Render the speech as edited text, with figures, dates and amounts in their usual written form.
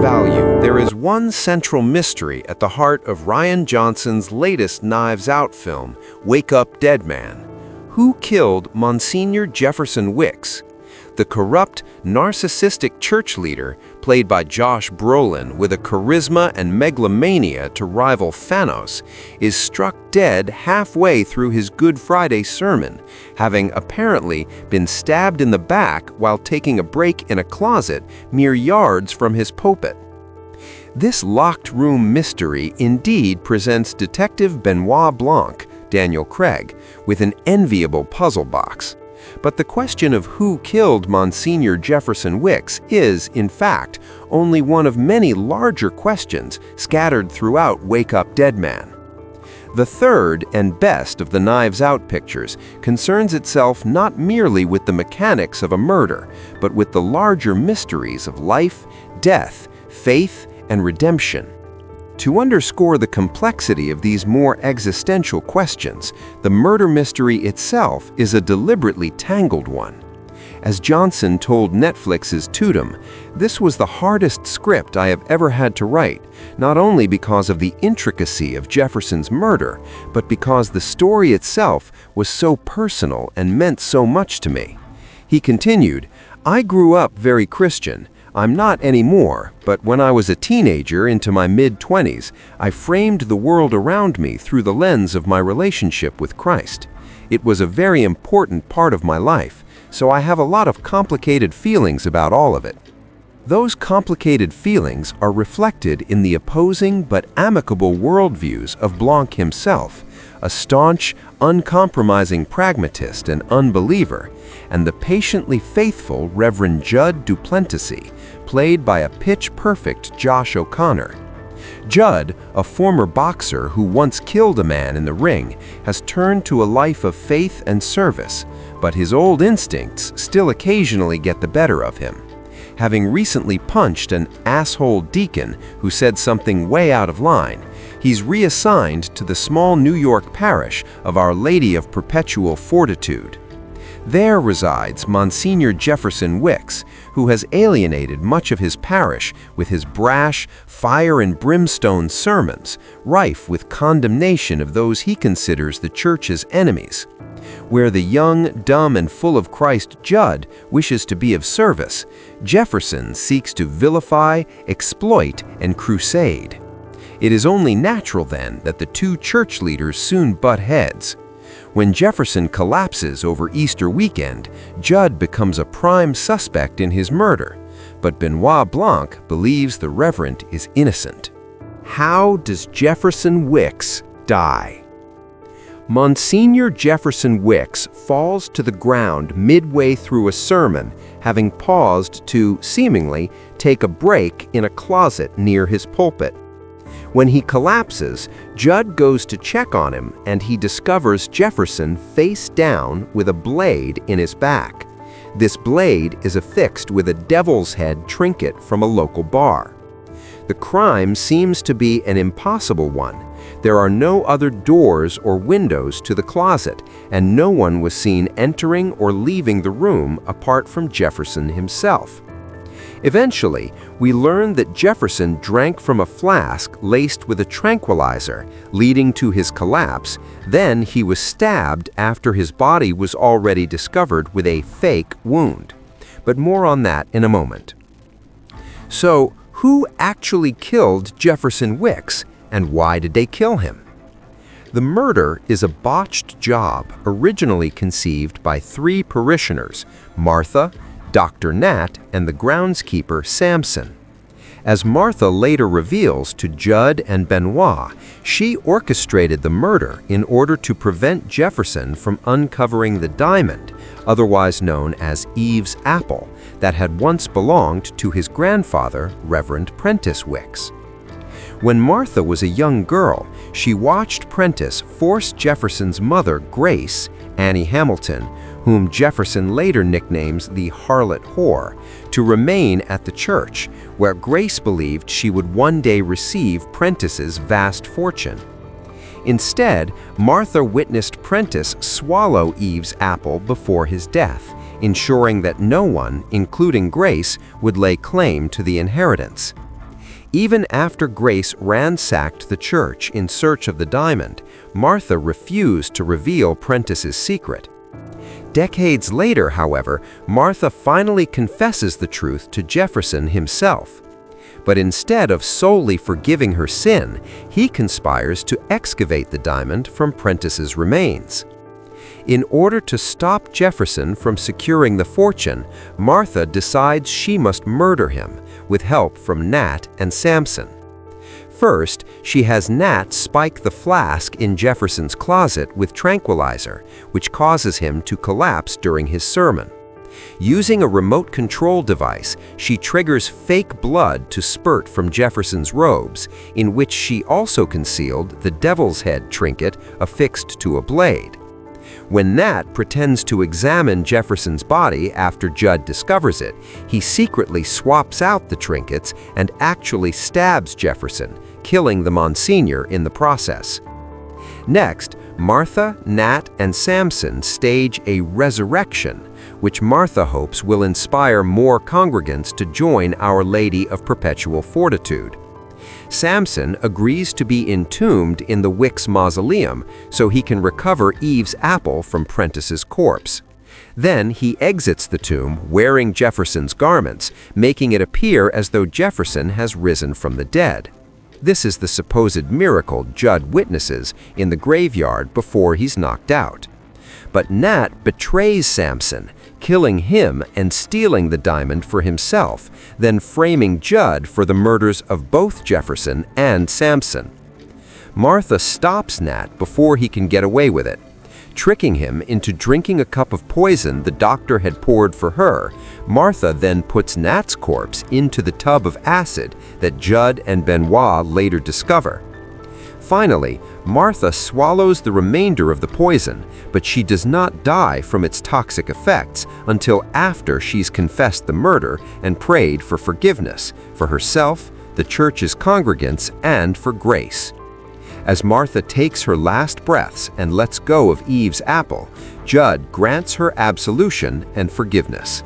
value, there is one central mystery at the heart of Rian Johnson's latest Knives Out film, Wake Up Dead Man. Who killed Monsignor Jefferson Wicks? The corrupt, narcissistic church leader, played by Josh Brolin with a charisma and megalomania to rival Thanos, is struck dead halfway through his Good Friday sermon, having apparently been stabbed in the back while taking a break in a closet mere yards from his pulpit. This locked room mystery indeed presents Detective Benoit Blanc, Daniel Craig, with an enviable puzzle box. But the question of who killed Monsignor Jefferson Wicks is, in fact, only one of many larger questions scattered throughout Wake Up Dead Man. The third and best of the Knives Out pictures concerns itself not merely with the mechanics of a murder, but with the larger mysteries of life, death, faith, and redemption. To underscore the complexity of these more existential questions, the murder mystery itself is a deliberately tangled one. As Johnson told Netflix's Tudum, this was the hardest script I have ever had to write, not only because of the intricacy of Jefferson's murder, but because the story itself was so personal and meant so much to me. He continued, "I grew up very Christian. I'm not anymore, but when I was a teenager into my mid-20s, I framed the world around me through the lens of my relationship with Christ. It was a very important part of my life, so I have a lot of complicated feelings about all of it." Those complicated feelings are reflected in the opposing but amicable worldviews of Blanc himself, a staunch, uncompromising pragmatist and unbeliever, and the patiently faithful Reverend Judd Duplessis, played by a pitch-perfect Josh O'Connor. Judd, a former boxer who once killed a man in the ring, has turned to a life of faith and service, but his old instincts still occasionally get the better of him. Having recently punched an asshole deacon who said something way out of line, he's reassigned to the small New York parish of Our Lady of Perpetual Fortitude. There resides Monsignor Jefferson Wicks, who has alienated much of his parish with his brash, fire and brimstone sermons, rife with condemnation of those he considers the church's enemies. Where the young, dumb, and full of Christ Judd wishes to be of service, Jefferson seeks to vilify, exploit, and crusade. It is only natural, then, that the two church leaders soon butt heads. When Jefferson collapses over Easter weekend, Judd becomes a prime suspect in his murder, but Benoit Blanc believes the Reverend is innocent. How does Jefferson Wicks die? Monsignor Jefferson Wicks falls to the ground midway through a sermon, having paused to, seemingly, take a break in a closet near his pulpit. When he collapses, Judd goes to check on him, and he discovers Jefferson face down with a blade in his back. This blade is affixed with a devil's head trinket from a local bar. The crime seems to be an impossible one. There are no other doors or windows to the closet, and no one was seen entering or leaving the room apart from Jefferson himself. Eventually, we learn that Jefferson drank from a flask laced with a tranquilizer, leading to his collapse. Then he was stabbed after his body was already discovered with a fake wound. But more on that in a moment. So, who actually killed Jefferson Wicks, and why did they kill him? The murder is a botched job originally conceived by three parishioners, Martha, Dr. Nat, and the groundskeeper Samson. As Martha later reveals to Judd and Benoit, she orchestrated the murder in order to prevent Jefferson from uncovering the diamond, otherwise known as Eve's apple, that had once belonged to his grandfather, Reverend Prentice Wicks. When Martha was a young girl, she watched Prentice force Jefferson's mother, Grace, Annie Hamilton, whom Jefferson later nicknames the Harlot Whore, to remain at the church, where Grace believed she would one day receive Prentice's vast fortune. Instead, Martha witnessed Prentice swallow Eve's apple before his death, ensuring that no one, including Grace, would lay claim to the inheritance. Even after Grace ransacked the church in search of the diamond, Martha refused to reveal Prentice's secret. Decades later, however, Martha finally confesses the truth to Jefferson himself. But instead of solely forgiving her sin, he conspires to excavate the diamond from Prentice's remains. In order to stop Jefferson from securing the fortune, Martha decides she must murder him, with help from Nat and Samson. First, she has Nat spike the flask in Jefferson's closet with tranquilizer, which causes him to collapse during his sermon. Using a remote control device, she triggers fake blood to spurt from Jefferson's robes, in which she also concealed the devil's head trinket affixed to a blade. When Nat pretends to examine Jefferson's body after Judd discovers it, he secretly swaps out the trinkets and actually stabs Jefferson, killing the Monsignor in the process. Next, Martha, Nat, and Samson stage a resurrection, which Martha hopes will inspire more congregants to join Our Lady of Perpetual Fortitude. Samson agrees to be entombed in the Wicks mausoleum so he can recover Eve's apple from Prentice's corpse. Then he exits the tomb wearing Jefferson's garments, making it appear as though Jefferson has risen from the dead. This is the supposed miracle Judd witnesses in the graveyard before he's knocked out. But Nat betrays Samson, killing him and stealing the diamond for himself, then framing Judd for the murders of both Jefferson and Samson. Martha stops Nat before he can get away with it. Tricking him into drinking a cup of poison the doctor had poured for her, Martha then puts Nat's corpse into the tub of acid that Judd and Benoit later discover. Finally, Martha swallows the remainder of the poison, but she does not die from its toxic effects until after she's confessed the murder and prayed for forgiveness for herself, the church's congregants, and for Grace. As Martha takes her last breaths and lets go of Eve's apple, Judd grants her absolution and forgiveness.